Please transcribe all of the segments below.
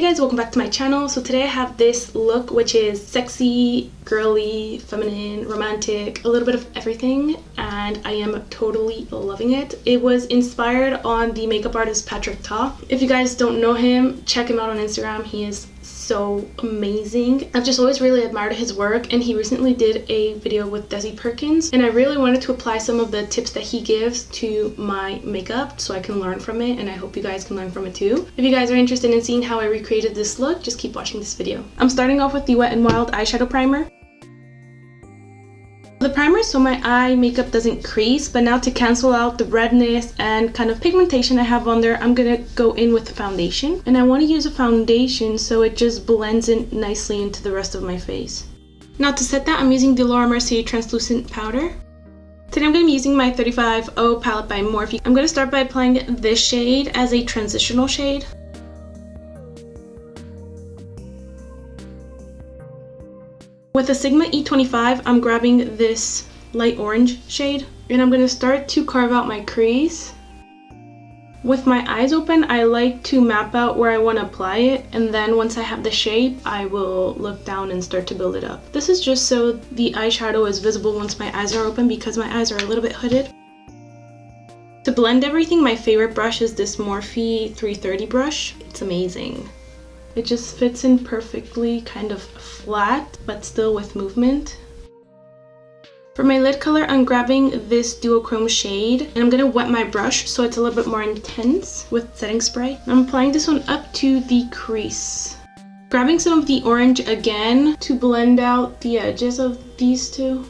guys, welcome back to my channel. So today I have this look which is sexy, girly, feminine, romantic, a little bit of everything, and I am totally loving it. It was inspired on the makeup artist Patrick Ta. If you guys don't know him, check him out on Instagram. He is so amazing. I've just always really admired his work, and he recently did a video with Desi Perkins, and I really wanted to apply some of the tips that he gives to my makeup so I can learn from it, and I hope you guys can learn from it too. If you guys are interested in seeing how I recreated this look, just keep watching this video. I'm starting off with the Wet n Wild eyeshadow primer. The primer so my eye makeup doesn't crease, but now to cancel out the redness and kind of pigmentation I have on there, I'm gonna go in with the foundation. And I want to use a foundation so it just blends in nicely into the rest of my face. Now to set that, I'm using the Mercier translucent powder. Today I'm going to be using my 35O palette by Morphe. I'm going to start by applying this shade as a transitional shade. With the Sigma E25, I'm grabbing this light orange shade, and I'm going to start to carve out my crease. With my eyes open, I like to map out where I want to apply it, and then once I have the shape, I will look down and start to build it up. This is just so the eyeshadow is visible once my eyes are open, because my eyes are a little bit hooded. To blend everything, my favorite brush is this Morphe 330 brush. It's amazing. It just fits in perfectly, kind of flat, but still with movement. For my lid color, I'm grabbing this duochrome shade, and I'm going to wet my brush so it's a little bit more intense with setting spray. I'm applying this one up to the crease. Grabbing some of the orange again to blend out the edges of these two.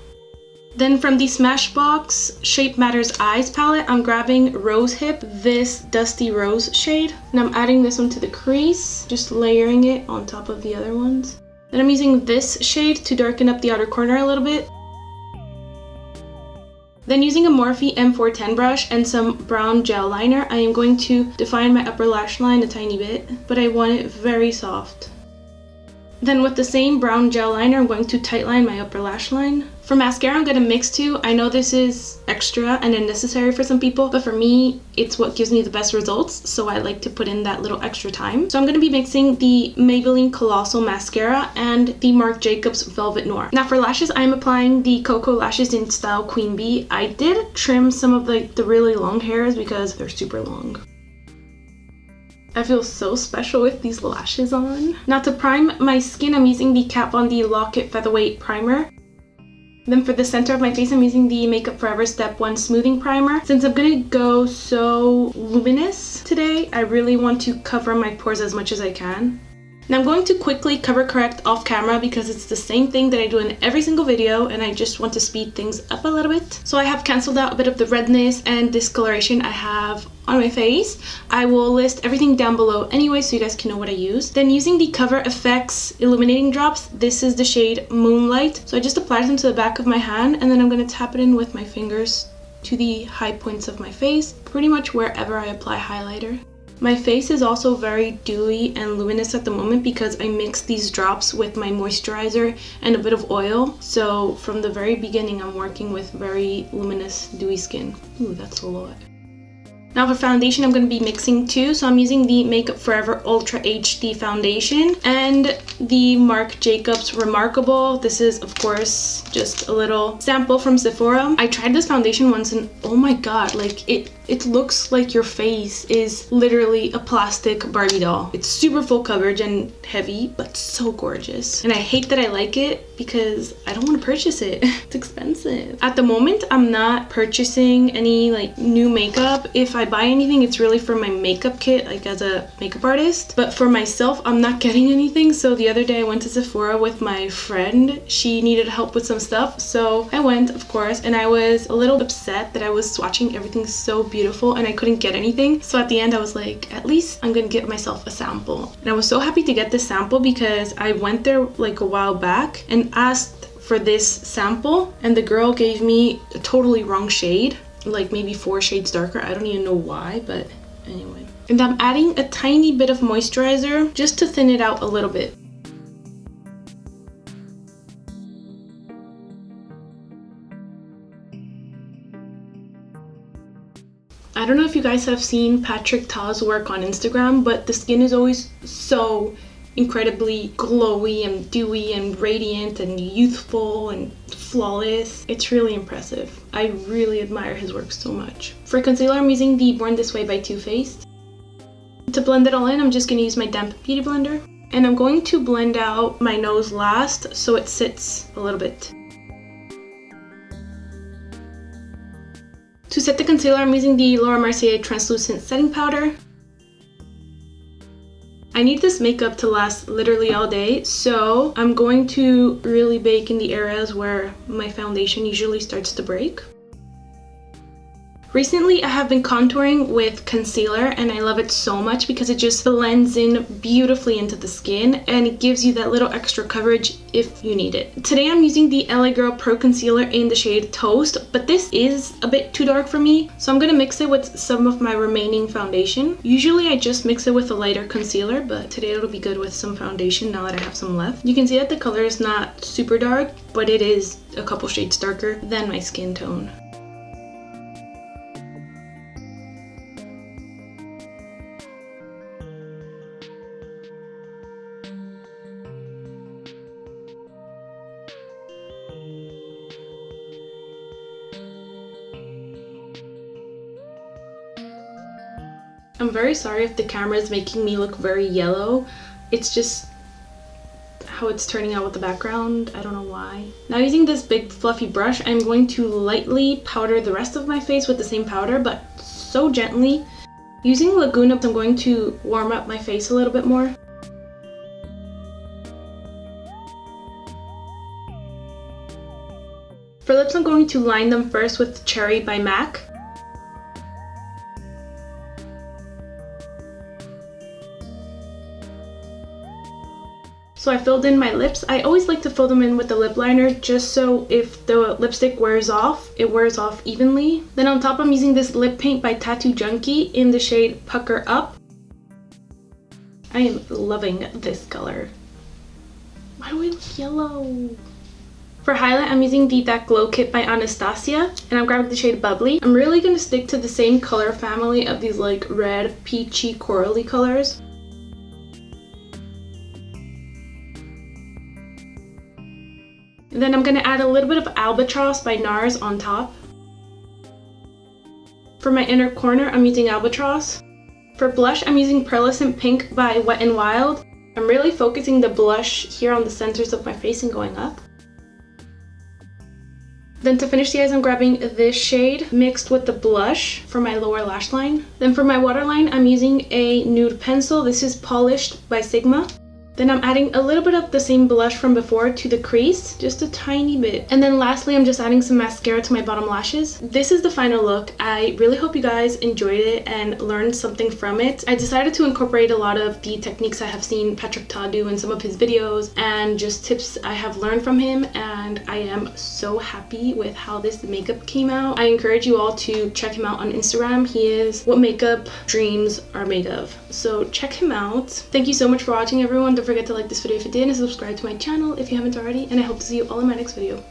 Then from the Smashbox Shape Matters Eyes palette, I'm grabbing Rose Hip, this Dusty Rose shade, and I'm adding this one to the crease, just layering it on top of the other ones. Then I'm using this shade to darken up the outer corner a little bit. Then using a Morphe M410 brush and some brown gel liner, I am going to define my upper lash line a tiny bit, but I want it very soft. Then with the same brown gel liner, I'm going to tightline my upper lash line. For mascara, I'm going to mix two. I know this is extra and unnecessary for some people, but for me, it's what gives me the best results, so I like to put in that little extra time. So I'm going to be mixing the Maybelline Colossal Mascara and the Marc Jacobs Velvet Noir. Now for lashes, I'm applying the Koko lashes in style Queen Bee. I did trim some of the really long hairs because they're super long. I feel so special with these lashes on. Now to prime my skin, I'm using the Kat Von D Lock-It Featherweight Primer. Then for the center of my face, I'm using the Makeup Forever Step 1 Smoothing Primer. Since I'm gonna go so luminous today, I really want to cover my pores as much as I can. Now I'm going to quickly cover correct off camera because it's the same thing that I do in every single video, and I just want to speed things up a little bit. So I have canceled out a bit of the redness and discoloration I have on my face. I will list everything down below anyway so you guys can know what I use. Then using the Cover FX Illuminating Drops, this is the shade Moonlight. So I just applied them to the back of my hand, and then I'm going to tap it in with my fingers to the high points of my face, pretty much wherever I apply highlighter. My face is also very dewy and luminous at the moment because I mixed these drops with my moisturizer and a bit of oil. So from the very beginning, I'm working with very luminous, dewy skin. Ooh, that's a lot. Now for foundation, I'm going to be mixing two. So I'm using the Makeup Forever Ultra HD foundation and the Marc Jacobs Remarcable. This is, of course, just a little sample from Sephora. I tried this foundation once and oh my god, like it looks like your face is literally a plastic Barbie doll. It's super full coverage and heavy, but so gorgeous. And I hate that I like it because I don't want to purchase it. It's expensive. At the moment, I'm not purchasing any like new makeup. If I buy anything, it's really for my makeup kit, like as a makeup artist. But for myself, I'm not getting anything. So the other day I went to Sephora with my friend. She needed help with some stuff. So I went, of course, and I was a little upset that I was swatching everything so beautiful and I couldn't get anything. So at the end I was like, at least I'm gonna give myself a sample. And I was so happy to get this sample because I went there like a while back and asked for this sample, and the girl gave me a totally wrong shade, like maybe 4 shades darker. I don't even know why, but anyway. And I'm adding a tiny bit of moisturizer just to thin it out a little bit. don't know if you guys have seen Patrick Ta's work on Instagram, but the skin is always so incredibly glowy and dewy and radiant and youthful and flawless. It's really impressive. I really admire his work so much. For concealer, I'm using the Born This Way by Too Faced. To blend it all in, I'm just going to use my damp beauty blender. And I'm going to blend out my nose last so it sits a little bit. To set the concealer, I'm using the Mercier Translucent Setting Powder. I need this makeup to last literally all day, so I'm going to really bake in the areas where my foundation usually starts to break. Recently, I have been contouring with concealer and I love it so much because it just blends in beautifully into the skin and it gives you that little extra coverage if you need it. Today I'm using the LA Girl Pro Concealer in the shade Toast, but this is a bit too dark for me, so I'm gonna mix it with some of my remaining foundation. Usually I just mix it with a lighter concealer, but today it'll be good with some foundation now that I have some left. You can see that the color is not super dark, but it is a couple shades darker than my skin tone. I'm very sorry if the camera is making me look very yellow. It's just how it's turning out with the background. I don't know why. Now using this big fluffy brush, I'm going to lightly powder the rest of my face with the same powder, but so gently. Using Laguna, I'm going to warm up my face a little bit more. For lips, I'm going to line them first with Cherry by MAC. So I filled in my lips. I always like to fill them in with the lip liner just so if the lipstick wears off, it wears off evenly. Then on top I'm using this lip paint by Tattoo Junkie in the shade Pucker Up. I am loving this color. Why do I look yellow? For highlight, I'm using the That Glow Kit by Anastasia and I'm grabbing the shade Bubbly. I'm really going to stick to the same color family of these like red, peachy, corally colors. And then I'm going to add a little bit of Albatross by Nars on top. For my inner corner, I'm using Albatross. For blush, I'm using Pearlescent Pink by Wet n Wild. I'm really focusing the blush here on the centers of my face and going up. Then to finish the eyes, I'm grabbing this shade mixed with the blush for my lower lash line. Then for my waterline, I'm using a nude pencil. This is Polished by Sigma. Then I'm adding a little bit of the same blush from before to the crease, just a tiny bit. And then lastly, I'm just adding some mascara to my bottom lashes. This is the final look. I really hope you guys enjoyed it and learned something from it. I decided to incorporate a lot of the techniques I have seen Patrick Ta do in some of his videos and just tips I have learned from him, and I am so happy with how this makeup came out. I encourage you all to check him out on Instagram. He is what makeup dreams are made of. So check him out. Thank you so much for watching, everyone. Don't forget to like this video if you did and subscribe to my channel if you haven't already, and I hope to see you all in my next video.